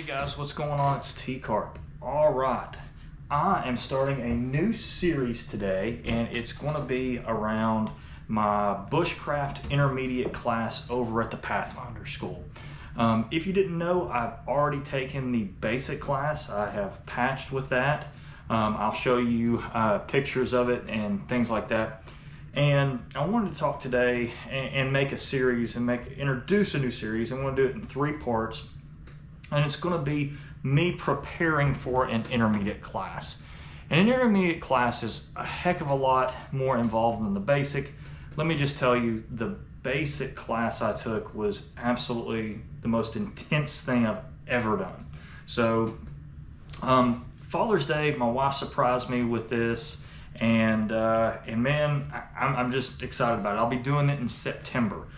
Hey guys, what's going on? It's TCARP. All right, I am starting a new series today, and it's going to be around my Bushcraft intermediate class over at the Pathfinder School. If you didn't know, I've already taken the basic class. I have patched with that. I'll show you pictures of it and things like that. And I wanted to talk today and make a series and introduce a new series. I'm going to do it in 3 parts. And it's going to be me preparing for an intermediate class. And an intermediate class is a heck of a lot more involved than the basic. Let me just tell you, the basic class I took was absolutely the most intense thing I've ever done. So Father's Day, my wife surprised me with this, and man, I'm just excited about it. I'll be doing it in September.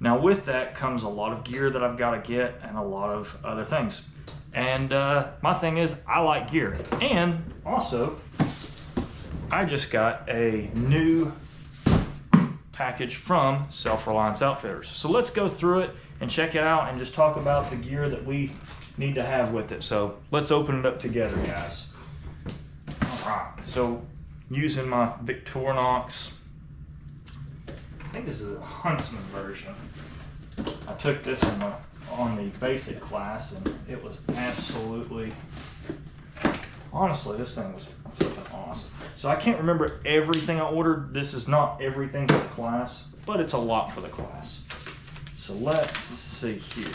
Now with that comes a lot of gear that I've got to get and a lot of other things. And my thing is, I like gear. And also, I just got a new package from Self-Reliance Outfitters. So let's go through it and check it out and just talk about the gear that we need to have with it. So let's open it up together, guys. All right, so using my Victorinox, I think this is a Huntsman version. I took this on the basic class, and it was absolutely, honestly, this thing was flipping awesome. So I can't remember everything I ordered. This is not everything for the class, but it's a lot for the class. So let's see here.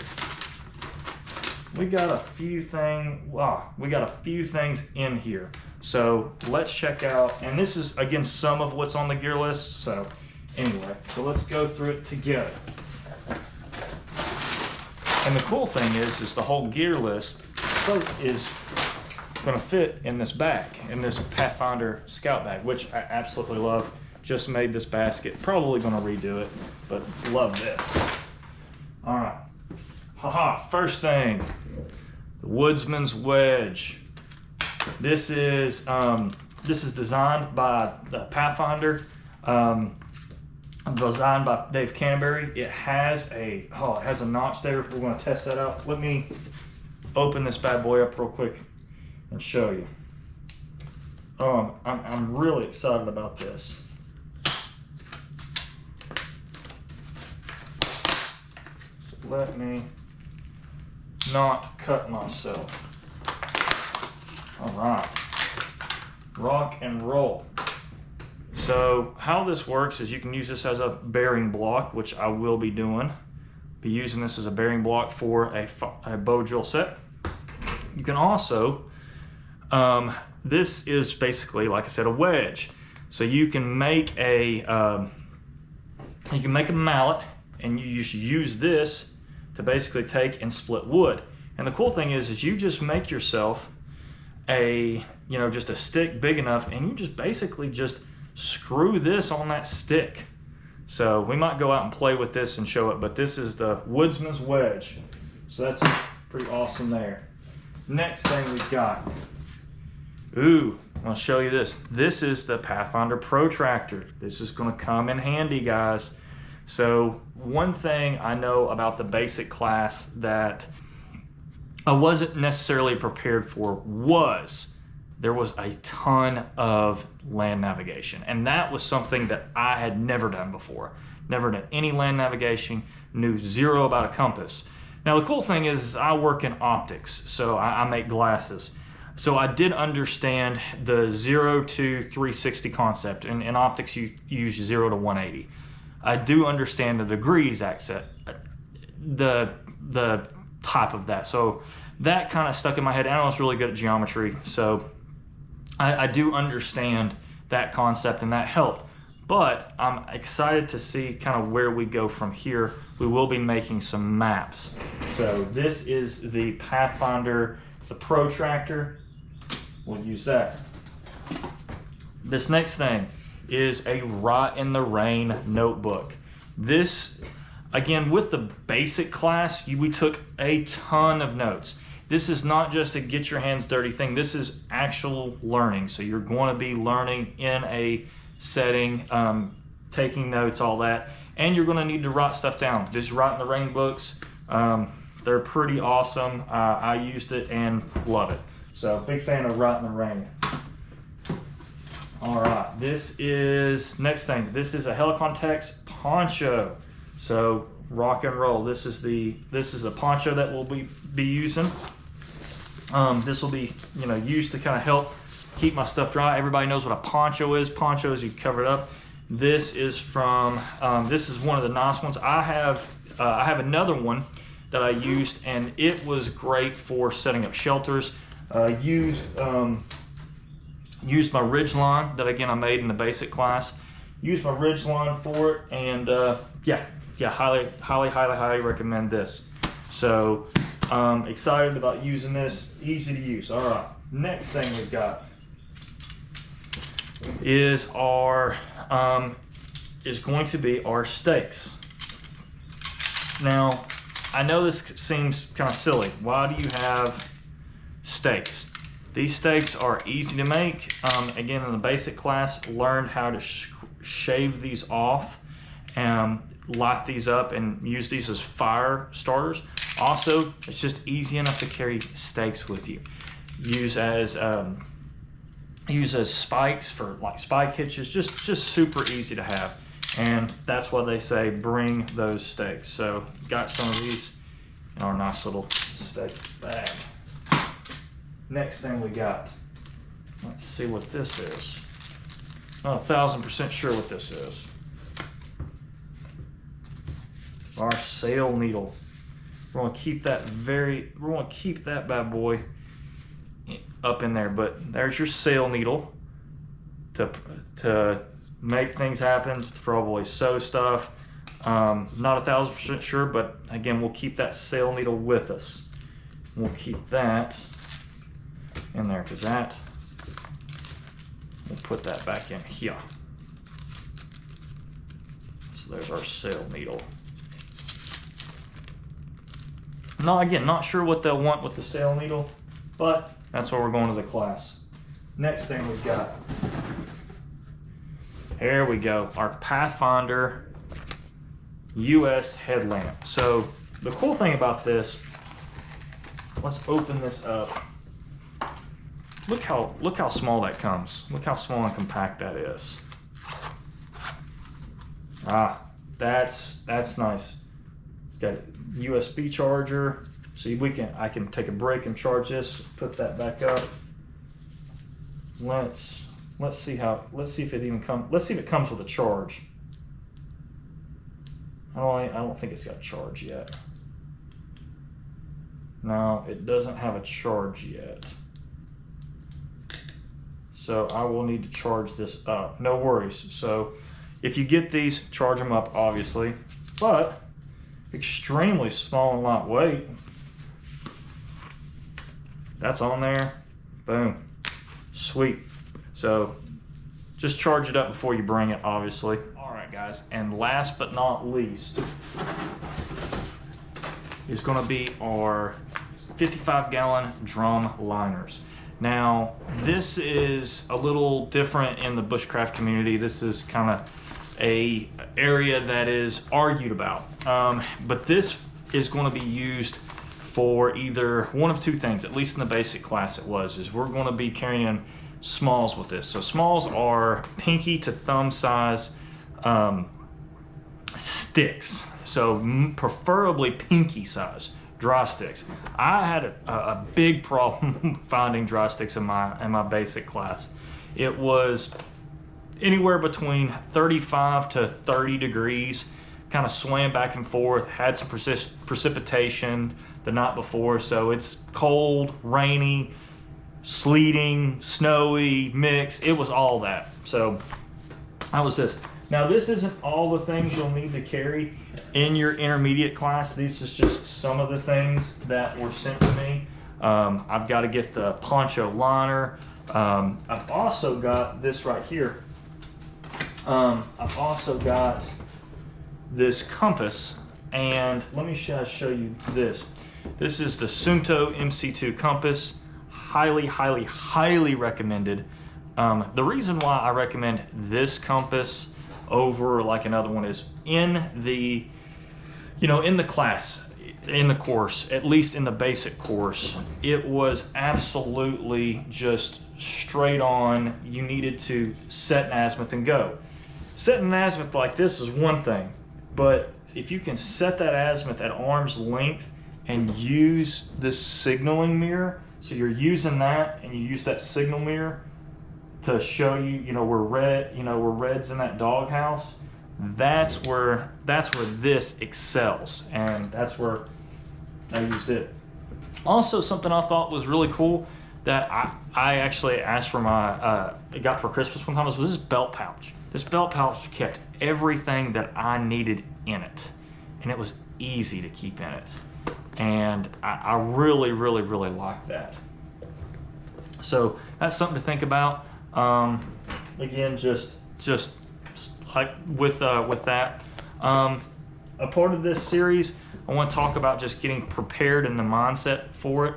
We got a few things. Wow, we got a few things in here. So let's check out, and this is again some of what's on the gear list. So anyway, so let's go through it together. And the cool thing is the whole gear list is going to fit in this bag, in this Pathfinder Scout bag, which I absolutely love. Just made this basket. Probably going to redo it, but love this. All right. Haha, first thing, the Woodsman's Wedge. This is designed by the Pathfinder. Designed by Dave Canterbury. It has a notch there. We're going to test that out. Let me open this bad boy up real quick and show you. I'm really excited about this. So let me not cut myself. All right, rock and roll. So how this works is you can use this as a bearing block, which I will be doing. Be using this as a bearing block for a bow drill set. You can also, this is basically, like I said, a wedge. So you can make a mallet, and you just use this to basically take and split wood. And the cool thing is you just make yourself just a stick big enough, and you just basically just screw this on that stick. So we might go out and play with this and show it, but this is the Woodsman's Wedge. So that's pretty awesome there. Next thing we've got, I'll show you this. This is the Pathfinder Protractor. This is going to come in handy, guys. So one thing I know about the basic class that I wasn't necessarily prepared for was there was a ton of land navigation. And that was something that I had never done before. Never done any land navigation, knew zero about a compass. Now the cool thing is I work in optics, so I make glasses. So I did understand the 0 to 360 concept. In optics, you use 0 to 180. I do understand the degrees accent, the type of that. So that kind of stuck in my head. And I was really good at geometry, so I do understand that concept, and that helped. But I'm excited to see kind of where we go from here. We will be making some maps. So this is the Pathfinder, the Protractor. We'll use that. This next thing is a Write in the Rain notebook. This, again, with the basic class, we took a ton of notes. This is not just a get your hands dirty thing. This is actual learning. So you're going to be learning in a setting, taking notes, all that. And you're going to need to write stuff down. This Write in the Rain books, They're pretty awesome. I used it and love it. So big fan of Right in the Rain. All right, next thing. This is a Helicontex poncho. So rock and roll. This is a poncho that we'll be using. This will be used to kind of help keep my stuff dry. Everybody knows what a poncho is. Poncho is you cover it up. This is from this is one of the nice ones. I have another one that I used, and it was great for setting up shelters. Used my Ridgeline that again I made in the basic class. Used my Ridgeline for it, and yeah, highly recommend this. So excited about using this. Easy to use. All right, next thing we've got is going to be our stakes. Now, I know this seems kind of silly. Why do you have stakes? These stakes are easy to make. Again, in the basic class, learned how to shave these off and light these up and use these as fire starters. Also, it's just easy enough to carry stakes with you. Use as spikes for like spike hitches. Just super easy to have. And that's why they say bring those stakes. So got some of these in our nice little stake bag. Next thing we got, let's see what this is. Not 1,000% sure what this is. Our sail needle. We're gonna keep that bad boy up in there. But there's your sail needle to make things happen, to probably sew stuff. Not 1,000% sure, but again, we'll keep that sail needle with us. We'll keep that in there because we'll put that back in here. So there's our sail needle. Now again, not sure what they'll want with the sail needle, but that's why we're going to the class. Next thing we've got. Here we go, our Pathfinder US headlamp. So the cool thing about this, let's open this up. Look how small that comes. Look how small and compact that is. That's nice. It's got a USB charger, so I can take a break and charge this. Put that back up. Let's see if it comes with a charge. I don't think it's got a charge yet. No, it doesn't have a charge yet. So I will need to charge this up. No worries. So if you get these, charge them up, obviously. But extremely small and lightweight. That's on there. Boom. Sweet. So just charge it up before you bring it, obviously. All right, guys. And last but not least is going to be our 55-gallon drum liners. Now, this is a little different in the bushcraft community. This is kind of a area that is argued about. But this is going to be used for either one of two things, at least in the basic class is we're going to be carrying smalls with this. So smalls are pinky to thumb size sticks. So preferably pinky size. Dry sticks. I had a big problem finding dry sticks in my basic class. It was anywhere between 35 to 30 degrees, kind of swaying back and forth, had some precipitation the night before, so it's cold, rainy, sleeting, snowy, mixed. It was all that. So how was this? Now this isn't all the things you'll need to carry in your intermediate class. These is just some of the things that were sent to me. I've got to get the poncho liner. I've also got this right here. I've also got this compass, and let me show you this. This is the Sunto MC2 compass. Highly recommended. The reason why I recommend this compass over like another one is in the class, in the course, at least in the basic course, it was absolutely just straight on. You needed to set an azimuth and go. Setting an azimuth like this is one thing, but if you can set that azimuth at arm's length and use this signaling mirror, so you're using that and you use that signal mirror to show you, we're red's in that doghouse. That's where this excels, and that's where I used it. Also, something I thought was really cool that I actually asked for got for Christmas one time was this belt pouch. This belt pouch kept everything that I needed in it, and it was easy to keep in it. And I really, really, really like that. So that's something to think about. Again, just like with that. A part of this series, I want to talk about just getting prepared in the mindset for it.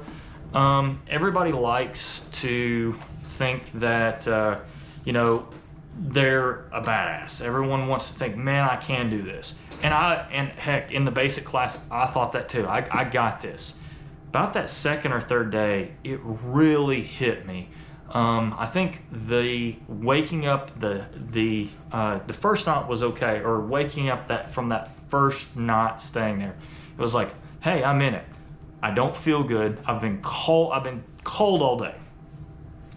Everybody likes to think that, they're a badass. Everyone wants to think, man, I can do this. And heck, in the basic class, I thought that too. I got this. About that second or third day, it really hit me. I think the waking up the first night was okay, or waking up from that first night staying there. It was like, hey, I'm in it. I don't feel good. I've been cold all day.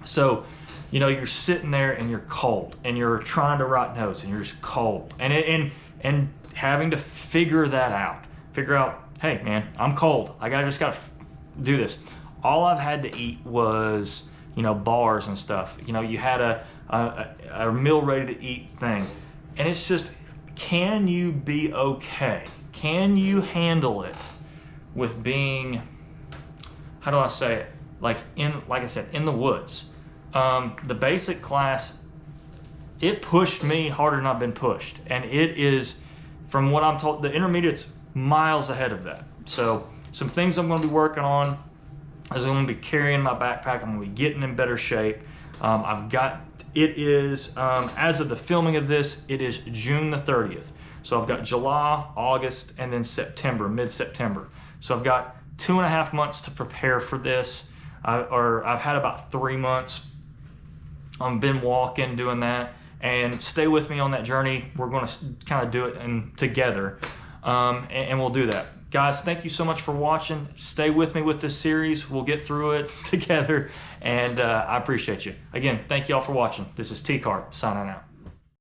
So, you're sitting there and you're cold, and you're trying to write notes and you're just cold, and having to figure that out. Figure out, hey man, I'm cold. I just gotta do this. All I've had to eat was bars and stuff. You had a meal ready to eat thing, and it's just, can you be okay? Can you handle it with being, how do I say it? Like I said, in the woods. The basic class, it pushed me harder than I've been pushed, and it is, from what I'm told, the intermediate's miles ahead of that. So some things I'm going to be working on is I'm going to be carrying my backpack. I'm going to be getting in better shape. It is, as of the filming of this, it is June the 30th. So I've got July, August, and then September, mid-September. So I've got 2.5 months to prepare for this, or I've had about 3 months. I've been walking, doing that, and stay with me on that journey. We're going to kind of do it together, and we'll do that. Guys, thank you so much for watching. Stay with me with this series. We'll get through it together, and I appreciate you. Again, thank you all for watching. This is TCARP signing out.